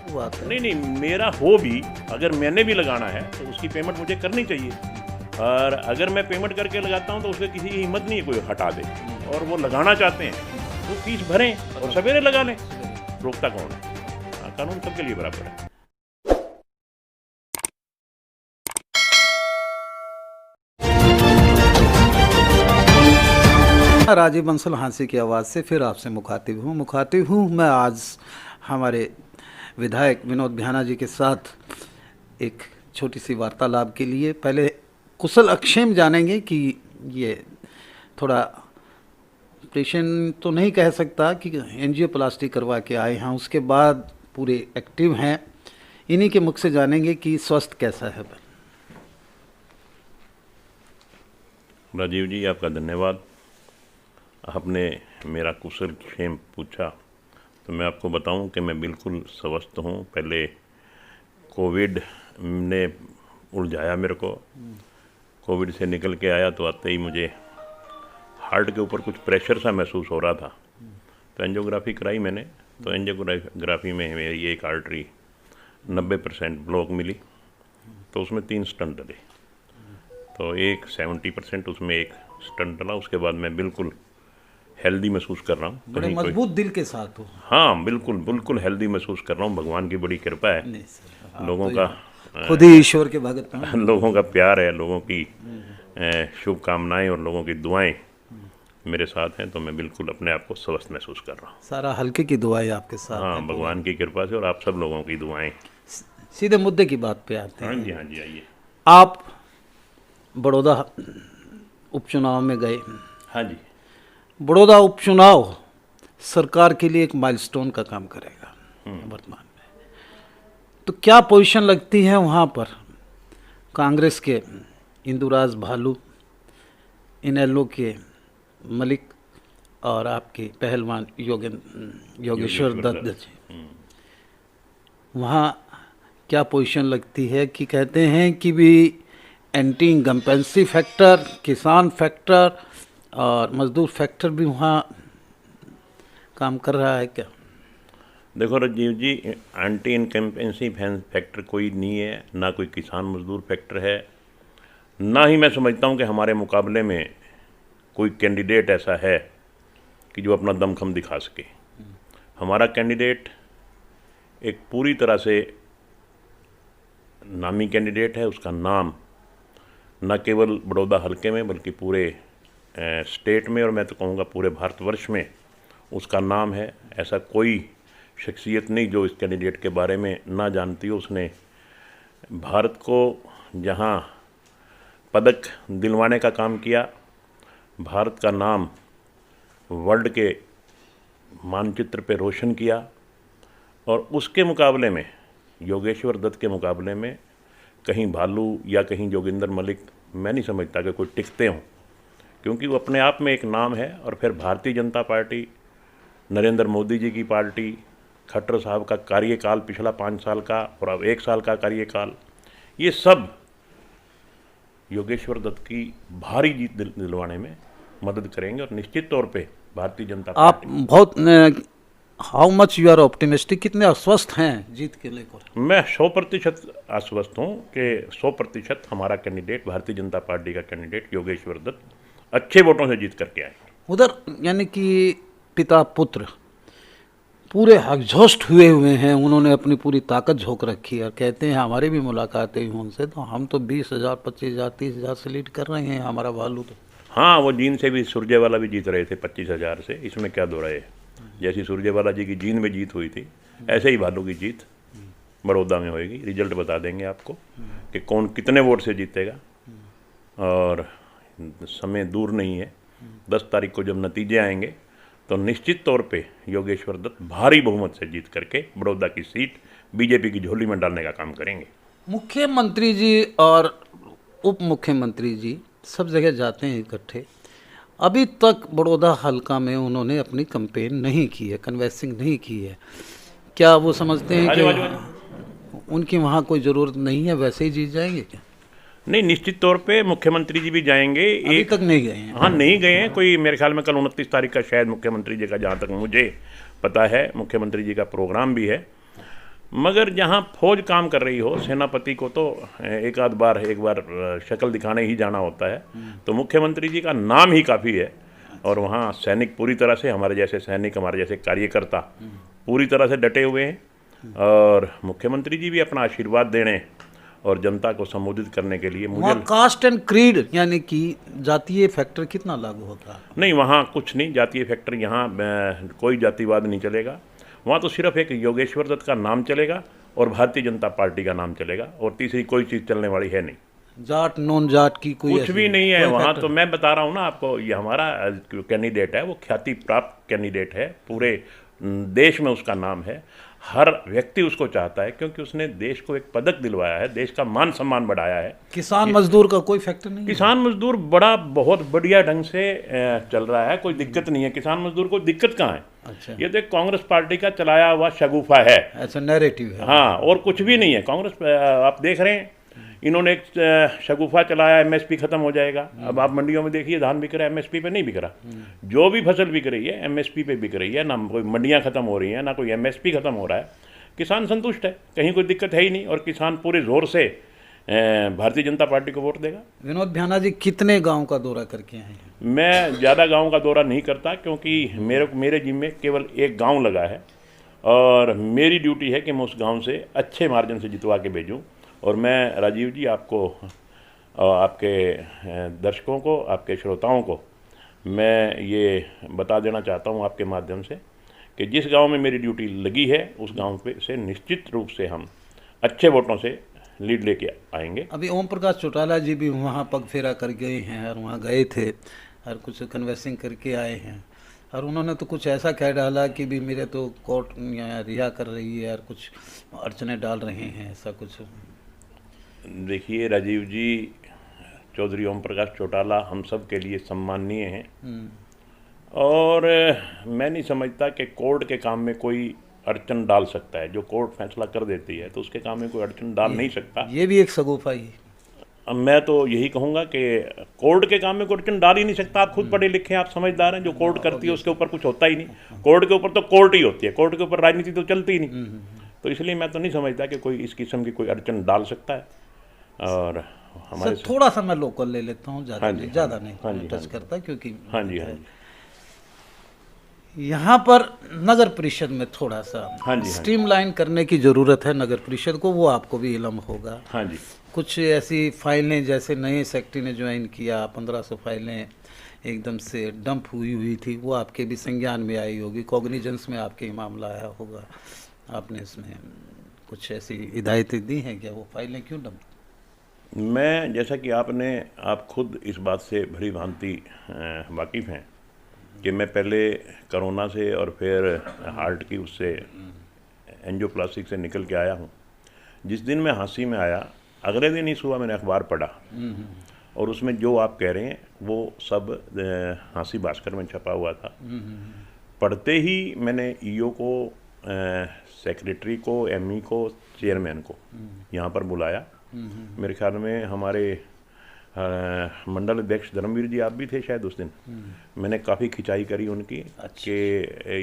बात है। नहीं नहीं, मेरा हो भी, अगर मैंने भी लगाना है तो उसकी पेमेंट मुझे करनी चाहिए। और अगर मैं पेमेंट करके लगाता हूँ तो उसमें किसी की हिम्मत नहीं है कोई हटा दे, और वो लगाना चाहते हैं तो फीस भरें और सवेरे लगा लें, रोकता कौन है? कानून सबके लिए बराबर है। राजीव बंसल हांसी की आवाज़ से फिर आपसे मुखातिब हूँ मैं आज हमारे विधायक विनोद बिहाना जी के साथ एक छोटी सी वार्तालाप के लिए। पहले कुशल अक्षेम जानेंगे कि ये थोड़ा ऑपरेशन तो नहीं कह सकता कि एंजियोप्लास्टी करवा के आए हैं, उसके बाद पूरे एक्टिव हैं। इन्हीं के मुख से जानेंगे कि स्वास्थ्य कैसा है। राजीव जी, आपका धन्यवाद। आपने मेरा कुशल क्षेम पूछा तो मैं आपको बताऊं कि मैं बिल्कुल स्वस्थ हूं। पहले कोविड ने उलझाया मेरे को। कोविड से निकल के आया तो आते ही मुझे हार्ट के ऊपर कुछ प्रेशर सा महसूस हो रहा था, तो एंजियोग्राफी कराई मैंने। तो एंजियोग्राफी में मेरी एक आर्टरी 90% ब्लॉक मिली, तो उसमें 3 स्टंट डले। तो एक 70% उसमें एक स्टंट डला। उसके बाद मैं बिल्कुल हेल्दी महसूस कर रहा हूँ। बड़े मजबूत दिल के साथ हो। हाँ, बिल्कुल बिल्कुल हेल्दी महसूस कर रहा हूँ। भगवान की बड़ी कृपा है, लोगों का खुद ही ईश्वर के भगत हैं। लोगों का प्यार है, लोगों की शुभकामनाएं और लोगों की दुआएं मेरे साथ हैं, तो मैं बिल्कुल अपने आप को स्वस्थ महसूस कर रहा हूँ। सारा हल्के की दुआएं आपके साथ हाँ, हैं। भगवान की कृपा से और आप सब लोगों की दुआएं। सीधे मुद्दे की बात पे आते हैं। हाँ जी, हाँ जी, आइए। आप बड़ौदा उपचुनाव में गए। हाँ जी। बड़ौदा उपचुनाव सरकार के लिए एक माइलस्टोन का काम करेगा वर्तमान में। तो क्या पोजीशन लगती है वहाँ पर कांग्रेस के इंदुराज भालू, इनेलो के मलिक और आपके पहलवान योगेश्वर दत्त जी? वहाँ क्या पोजीशन लगती है कि कहते हैं कि भी एंटी इनकम्पेंसी फैक्टर, किसान फैक्टर और मजदूर फैक्टर भी वहाँ काम कर रहा है क्या? देखो राजीव जी, एंटी इनकम्पेंसी फैक्टर कोई नहीं है, ना कोई किसान मजदूर फैक्टर है, ना ही मैं समझता हूँ कि हमारे मुकाबले में कोई कैंडिडेट ऐसा है कि जो अपना दमखम दिखा सके। हमारा कैंडिडेट एक पूरी तरह से नामी कैंडिडेट है। उसका नाम न केवल बड़ौदा हलके में बल्कि पूरे स्टेट में और मैं तो कहूँगा पूरे भारतवर्ष में उसका नाम है। ऐसा कोई शख्सियत नहीं जो इस कैंडिडेट के बारे में ना जानती हो। उसने भारत को जहाँ पदक दिलवाने का काम किया, भारत का नाम वर्ल्ड के मानचित्र पे रोशन किया, और उसके मुकाबले में योगेश्वर दत्त के मुकाबले में कहीं भालू या कहीं जोगिंदर मलिक मैं नहीं समझता कि कोई टिकते हों, क्योंकि वो अपने आप में एक नाम है। और फिर भारतीय जनता पार्टी, नरेंद्र मोदी जी की पार्टी, खट्टर साहब का कार्यकाल पिछला 5 साल का और अब 1 साल का कार्यकाल, ये सब योगेश्वर दत्त की भारी जीत दिलवाने में मदद करेंगे। और निश्चित तौर पे भारतीय जनता पार्टी। आप बहुत how much you are optimistic, कितने आश्वस्त हैं जीत के लेकर? मैं 100% आश्वस्त हूँ कि 100% हमारा कैंडिडेट, भारतीय जनता पार्टी का कैंडिडेट योगेश्वर दत्त अच्छे वोटों से जीत करके आए। उधर यानी कि पिता पुत्र पूरे हकझोस्ट हुए हैं, उन्होंने अपनी पूरी ताकत झोंक रखी है और कहते हैं हमारी भी मुलाकातें हुई उनसे, तो हम तो 20,000 25,000 30,000 से लीड कर रहे हैं हमारा भालू तो। हाँ, वो जींद से भी, सुरजेवाला भी जीत रहे थे 25,000 से, इसमें क्या दो रहे। जैसी सुरजेवाला जी की जींद में जीत हुई थी, ऐसे ही भालू की जीत बड़ौदा में होएगी। रिजल्ट बता देंगे आपको कि कौन कितने वोट से जीतेगा, और समय दूर नहीं है। 10 तारीख को जब नतीजे आएंगे तो निश्चित तौर पे योगेश्वर दत्त भारी बहुमत से जीत करके बड़ौदा की सीट बीजेपी की झोली में डालने का काम करेंगे। मुख्यमंत्री जी और उप मुख्यमंत्री जी सब जगह जाते हैं इकट्ठे। अभी तक बड़ौदा हल्का में उन्होंने अपनी कैंपेन नहीं की है, कन्वेंसिंग नहीं की है। क्या वो समझते हैं कि उनकी वहाँ कोई ज़रूरत नहीं है, वैसे ही जीत जाएंगे क्या? नहीं, निश्चित तौर पे मुख्यमंत्री जी भी जाएंगे। अभी तक नहीं गए हैं? हाँ, नहीं गए हैं। कोई मेरे ख्याल में कल 29 तारीख का शायद मुख्यमंत्री जी का, जहाँ तक मुझे पता है, मुख्यमंत्री जी का प्रोग्राम भी है। मगर जहाँ फौज काम कर रही हो, सेनापति को तो एक बार शक्ल दिखाने ही जाना होता है, तो मुख्यमंत्री जी का नाम ही काफ़ी है। और वहाँ सैनिक पूरी तरह से, हमारे जैसे सैनिक, हमारे जैसे कार्यकर्ता पूरी तरह से डटे हुए हैं, और मुख्यमंत्री जी भी अपना आशीर्वाद देने और जनता को संबोधित करने के लिए वहाँ कास्ट एंड क्रीड यानी कि जातीय फैक्टर कितना लागू होता है? नहीं, वहाँ कुछ नहीं जातीय फैक्टर, यहाँ कोई जातिवाद नहीं चलेगा। वहाँ तो सिर्फ एक योगेश्वर दत्त का नाम चलेगा और भारतीय जनता पार्टी का नाम चलेगा, और तीसरी कोई चीज़ चलने वाली है नहीं। जाट नॉन जाट की कोई कुछ भी नहीं है वहाँ। तो मैं बता रहा हूँ ना आपको, ये हमारा कैंडिडेट है, वो ख्याति प्राप्त कैंडिडेट है, पूरे देश में उसका नाम है, हर व्यक्ति उसको चाहता है, क्योंकि उसने देश को एक पदक दिलवाया है, देश का मान सम्मान बढ़ाया है। किसान मजदूर का कोई फैक्टर नहीं? किसान मजदूर बहुत बढ़िया ढंग से चल रहा है, कोई दिक्कत नहीं है। किसान मजदूर को दिक्कत कहाँ है? अच्छा, ये तो एक कांग्रेस पार्टी का चलाया हुआ शगुफा है, ऐसा नैरेटिव है। हाँ, और कुछ भी नहीं है। कांग्रेस, आप देख रहे हैं, इन्होंने एक शगुफा चलाया, एमएसपी खत्म हो जाएगा। अब आप मंडियों में देखिए, धान बिक रहा है, एमएसपी पे नहीं बिक रहा। जो भी फसल बिक रही है एमएसपी पे बिक रही है, ना कोई मंडियां खत्म हो रही हैं, ना कोई एमएसपी खत्म हो रहा है। किसान संतुष्ट है, कहीं कोई दिक्कत है ही नहीं, और किसान पूरे जोर से भारतीय जनता पार्टी को वोट देगा। विनोद भ्याना जी कितने गांव का दौरा करके आए हैं? मैं ज़्यादा गाँव का दौरा नहीं करता, क्योंकि मेरे जिम्मे केवल एक गाँव लगा है, और मेरी ड्यूटी है कि मैं उस गाँव से अच्छे मार्जिन से जितवा के भेजूँ। और मैं राजीव जी, आपको, आपके दर्शकों को, आपके श्रोताओं को मैं ये बता देना चाहता हूँ आपके माध्यम से कि जिस गांव में मेरी ड्यूटी लगी है, उस गांव पे से निश्चित रूप से हम अच्छे वोटों से लीड लेके आएंगे। अभी ओम प्रकाश चौटाला जी भी वहाँ पग फेरा कर गए हैं, और वहाँ गए थे और कुछ कन्वेंसिंग करके आए हैं, और उन्होंने तो कुछ ऐसा कह डाला कि भी मेरे तो कोर्ट रिहा कर रही है और कुछ अड़चने डाल रहे हैं, ऐसा कुछ। देखिए राजीव जी, चौधरी ओम प्रकाश चौटाला हम सब के लिए सम्माननीय हैं, और मैं नहीं समझता कि कोर्ट के काम में कोई अड़चन डाल सकता है। जो कोर्ट फैसला कर देती है तो उसके काम में कोई अड़चन डाल नहीं सकता। ये भी एक सगुफा ही। अब मैं तो यही कहूँगा कि कोर्ट के काम में कोई अड़चन डाल ही नहीं सकता। आप खुद पढ़े लिखे हैं, आप समझदार हैं। जो कोर्ट करती है उसके ऊपर कुछ होता ही नहीं। कोर्ट के ऊपर तो कोर्ट ही होती है, कोर्ट के ऊपर राजनीति तो चलती ही नहीं। तो इसलिए मैं तो नहीं समझता कि कोई इस किस्म की कोई अड़चन डाल सकता है। और हमारे थोड़ा सा मैं लोकल ले लेता हूँ, ज़्यादा नहीं टच करता, क्योंकि हाँ जी यहाँ पर नगर परिषद में थोड़ा सा स्ट्रीमलाइन करने की ज़रूरत है नगर परिषद को, वो आपको भी इल्म होगा। हाँ जी। कुछ ऐसी फाइलें, जैसे नए सेक्रेटरी ने ज्वाइन किया, 1500 फाइलें एकदम से डंप हुई थी, वो आपके भी संज्ञान में आई होगी, कॉग्निजेंस में आपके मामला आया होगा, आपने इसमें कुछ ऐसी हिदायतें दी हैं क्या? वो फाइलें क्यों डंप? मैं, जैसा कि आप खुद इस बात से भली भांति वाकिफ़ हैं कि मैं पहले कोरोना से और फिर हार्ट की उससे एंजियोप्लास्टिक से निकल के आया हूँ। जिस दिन मैं हाँसी में आया, अगले दिन ही सुबह मैंने अखबार पढ़ा, और उसमें जो आप कह रहे हैं वो सब हाँसी भास्कर में छपा हुआ था। पढ़ते ही मैंने ईओ को, सेक्रेटरी को, एमई को, चेयरमैन को यहाँ पर बुलाया। मेरे ख्याल में हमारे मंडल अध्यक्ष धर्मवीर जी, आप भी थे शायद उस दिन। मैंने काफ़ी खिंचाई करी उनकी कि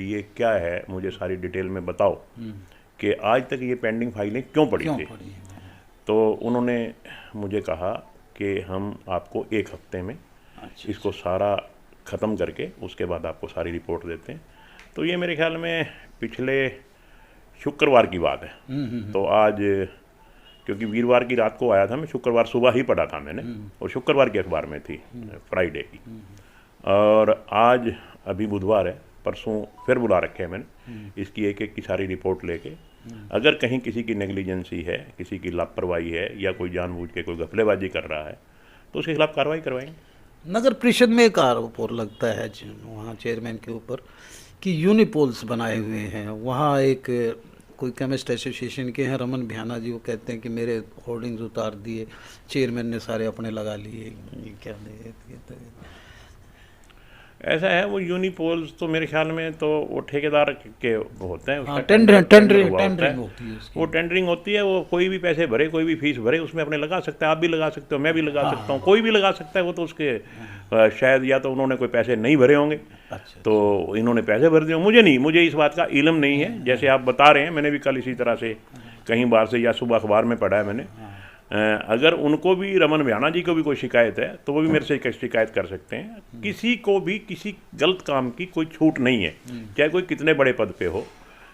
ये क्या है, मुझे सारी डिटेल में बताओ कि आज तक ये पेंडिंग फाइलें क्यों पड़ी थी। तो उन्होंने मुझे कहा कि हम आपको एक हफ्ते में इसको सारा ख़त्म करके उसके बाद आपको सारी रिपोर्ट देते हैं। तो ये मेरे ख्याल में पिछले शुक्रवार की बात है। तो आज, क्योंकि वीरवार की रात को आया था, मैं शुक्रवार सुबह ही पढ़ा था मैंने, और शुक्रवार की अखबार में थी, फ्राइडे की। और आज अभी बुधवार है, परसों फिर बुला रखे हैं मैंने, इसकी एक एक की सारी रिपोर्ट लेके। अगर कहीं किसी की नेग्लिजेंसी है, किसी की लापरवाही है, या कोई जानबूझ के कोई घपलेबाजी कर रहा है, तो उसके खिलाफ कार्रवाई करवाएंगे। नगर परिषद में एक आरोप और लगता है वहाँ चेयरमैन के ऊपर कि यूनिपोल्स बनाए हुए हैं। वहाँ एक कोई केमिस्ट एसोसिएशन के हैं, रमन भ्याना जी, वो कहते हैं कि मेरे होर्डिंग्स उतार दिए, चेयरमैन ने सारे अपने लगा लिए। ये क्या ऐसा है? वो यूनिपोल्स तो मेरे ख्याल में तो वो ठेकेदार के होते हैं, उसका टेंडरिंग होती है, वो टेंडरिंग होती है। वो कोई भी पैसे भरे, कोई भी फीस भरे, उसमें अपने लगा सकता है। आप भी लगा सकते हो, मैं भी लगा सकता हूँ, कोई भी लगा सकता है। वो तो उसके शायद या तो उन्होंने कोई पैसे नहीं भरे होंगे, तो इन्होंने पैसे भर दिए। मुझे इस बात का इल्म नहीं है। जैसे आप बता रहे हैं, मैंने भी कल इसी तरह से कहीं बार से, या सुबह अखबार में पढ़ा है मैंने। अगर उनको भी, रमन भ्याना जी को भी कोई शिकायत है तो वो भी मेरे से शिकायत कर सकते हैं। किसी को भी किसी गलत काम की कोई छूट नहीं है, चाहे कोई कितने बड़े पद पे हो।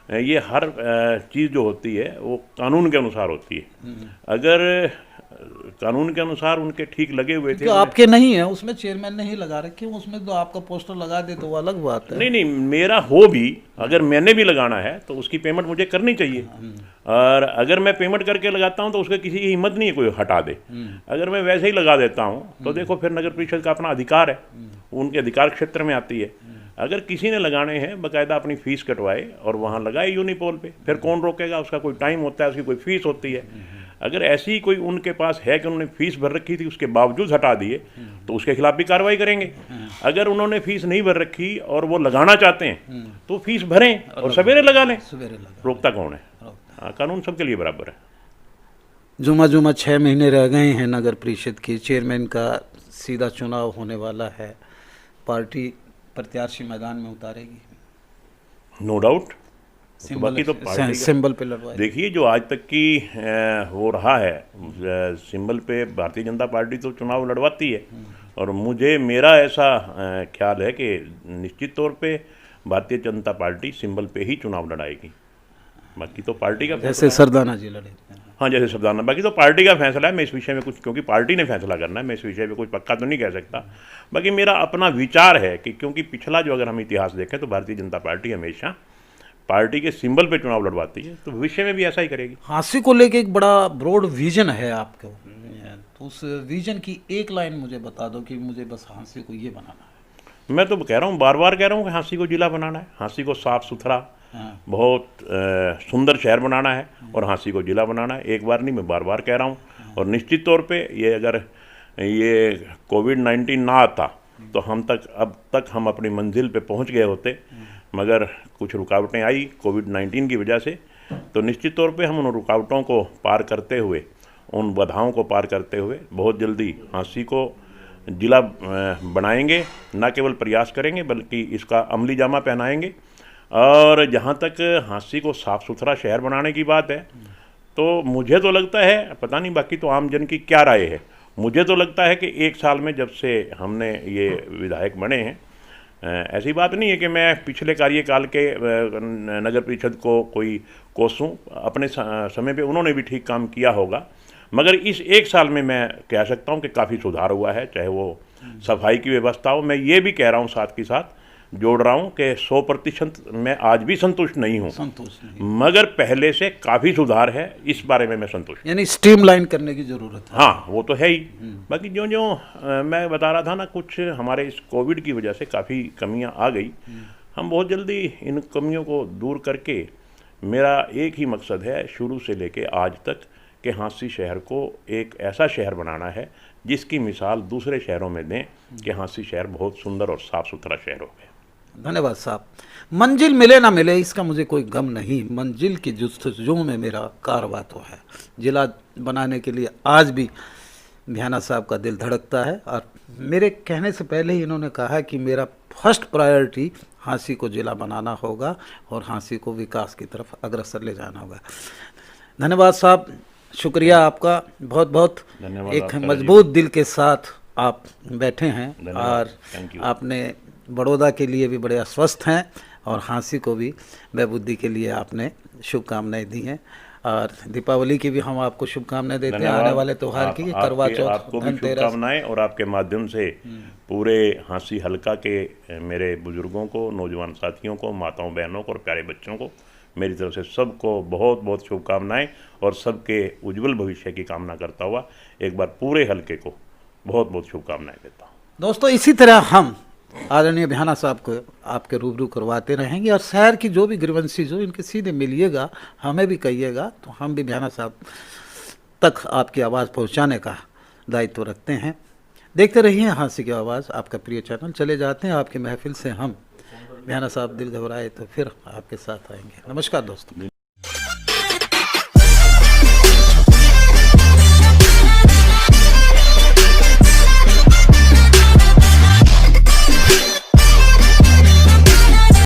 ये हर चीज़ जो होती है वो कानून के अनुसार होती है। अगर कानून के अनुसार उनके ठीक लगे हुए थे, जो आपके नहीं है उसमें चेयरमैन ने ही लगा रखे, उसमें तो आपका पोस्टर लगा दे तो वो अलग बात है। नहीं नहीं, मेरा हो भी, अगर मैंने भी लगाना है तो उसकी पेमेंट मुझे करनी चाहिए। और अगर मैं पेमेंट करके लगाता हूं तो उसका किसी की हिम्मत नहीं है कोई हटा दे। अगर मैं वैसे ही लगा देता हूं तो देखो फिर नगर परिषद का अपना अधिकार है, उनके अधिकार क्षेत्र में आती है। अगर किसी ने लगाने हैं, बाकायदा अपनी फीस कटवाए और वहाँ लगाए यूनिपोल पे, फिर कौन रोकेगा? उसका कोई टाइम होता है, उसकी कोई फीस होती है। अगर ऐसी कोई उनके पास है कि उन्होंने फीस भर रखी थी उसके बावजूद हटा दिए तो उसके खिलाफ भी कार्रवाई करेंगे। अगर उन्होंने फीस नहीं भर रखी और वो लगाना चाहते हैं तो फीस भरें और सवेरे लगा लें, रोकता कौन है? कानून सबके लिए बराबर है। जुमा 6 महीने रह गए हैं नगर परिषद की, चेयरमैन का सीधा चुनाव होने वाला है, पार्टी प्रत्याशी मैदान में उतारेगी? No doubt. बाकी तो सिंबल पे लड़वाए। देखिए, जो आज तक की हो रहा है, सिंबल पे भारतीय जनता पार्टी तो चुनाव लड़वाती है। और मेरा ऐसा ख्याल है कि निश्चित तौर पे भारतीय जनता पार्टी सिंबल पे ही चुनाव लड़ाएगी। बाकी तो पार्टी का, जैसे सरदाना जी लड़े। हाँ, जैसे सरदाना, बाकी तो पार्टी का फैसला है। मैं इस विषय में कुछ, क्योंकि पार्टी ने फैसला करना है, मैं इस विषय में कुछ पक्का तो नहीं कह सकता। बाकी मेरा अपना विचार है कि क्योंकि पिछला जो अगर हम इतिहास देखें तो भारतीय जनता पार्टी हमेशा पार्टी के सिंबल पे चुनाव लड़वाती है, तो भविष्य में भी ऐसा ही करेगी। हाँसी को लेके एक बड़ा ब्रॉड विजन है आपको, तो उस विजन की एक लाइन मुझे बता दो कि मुझे बस हाँसी को ये बनाना है। मैं तो कह रहा हूँ, बार बार कह रहा हूँ कि हाँसी को जिला बनाना है, हाँसी को साफ सुथरा, बहुत सुंदर शहर बनाना है और हाँसी को जिला बनाना है। एक बार नहीं, मैं बार बार कह रहा हूँ। और निश्चित तौर पे ये, अगर ये कोविड-19 ना आता तो अब तक हम अपनी मंजिल पे पहुँच गए होते, मगर कुछ रुकावटें आई कोविड-19 की वजह से। तो निश्चित तौर पे हम उन रुकावटों को पार करते हुए, उन बाधाओं को पार करते हुए बहुत जल्दी हाँसी को जिला बनाएंगे। न केवल प्रयास करेंगे बल्कि इसका अमली जामा पहनाएंगे। और जहाँ तक हाँसी को साफ़ सुथरा शहर बनाने की बात है, तो मुझे तो लगता है, पता नहीं बाकी तो आम जन की क्या राय है, मुझे तो लगता है कि 1 साल में जब से हमने ये विधायक बने हैं, ऐसी बात नहीं है कि मैं पिछले कार्यकाल के नगर परिषद को कोई कोसूं, अपने समय पे उन्होंने भी ठीक काम किया होगा, मगर इस 1 साल में मैं कह सकता हूं कि काफ़ी सुधार हुआ है। चाहे वो सफाई की व्यवस्था हो, मैं ये भी कह रहा हूं, साथ के साथ जोड़ रहा हूं कि 100% मैं आज भी संतुष्ट नहीं हूं, मगर पहले से काफ़ी सुधार है, इस बारे में मैं संतुष्ट। यानी स्ट्रीमलाइन करने की ज़रूरत है। हाँ, वो तो है ही। बाकी जो मैं बता रहा था ना, कुछ हमारे इस कोविड की वजह से काफ़ी कमियां आ गई। हम बहुत जल्दी इन कमियों को दूर करके, मेरा एक ही मकसद है शुरू से लेके आज तक कि हाँसी शहर को एक ऐसा शहर बनाना है जिसकी मिसाल दूसरे शहरों में दें कि हाँसी शहर बहुत सुंदर और साफ़ सुथरा शहर हो गया। धन्यवाद साहब। मंजिल मिले ना मिले इसका मुझे कोई गम नहीं, मंजिल की जुस्तजू में मेरा कारवां तो है। जिला बनाने के लिए आज भी भ्याना साहब का दिल धड़कता है, और मेरे कहने से पहले ही इन्होंने कहा कि मेरा फर्स्ट प्रायोरिटी हाँसी को जिला बनाना होगा और हाँसी को विकास की तरफ अग्रसर ले जाना होगा। धन्यवाद साहब, शुक्रिया आपका बहुत बहुत। एक मजबूत दिल के साथ आप बैठे हैं और आपने बड़ौदा के लिए भी बड़े अस्वस्थ हैं और हाँसी को भी बेबुद्धि के लिए आपने शुभकामनाएं दी हैं, और दीपावली की भी हम आपको शुभकामनाएं देते हैं, आने वाले त्यौहार की, करवा चौथ, आपको भी शुभकामनाएं। और आपके माध्यम से पूरे हाँसी हलका के मेरे बुजुर्गों को, नौजवान साथियों को, माताओं बहनों को और प्यारे बच्चों को मेरी तरफ से सबको बहुत बहुत शुभकामनाएं और सबके उज्जवल भविष्य की कामना करता हुआ एक बार पूरे हलके को बहुत बहुत शुभकामनाएं देता हूँ। दोस्तों, इसी तरह हम आदरणीय भ्याना साहब को आपके रूबरू करवाते रहेंगे, और शहर की जो भी ग्रीवेंसीज हो इनके सीधे मिलिएगा, हमें भी कहिएगा, तो हम भी भ्याना साहब तक आपकी आवाज़ पहुंचाने का दायित्व रखते हैं। देखते रहिए हाँसी की आवाज़, आपका प्रिय चैनल। चले जाते हैं आपकी महफिल से हम। भ्याना साहब दिल घबराए तो फिर आपके साथ आएंगे। नमस्कार दोस्तों।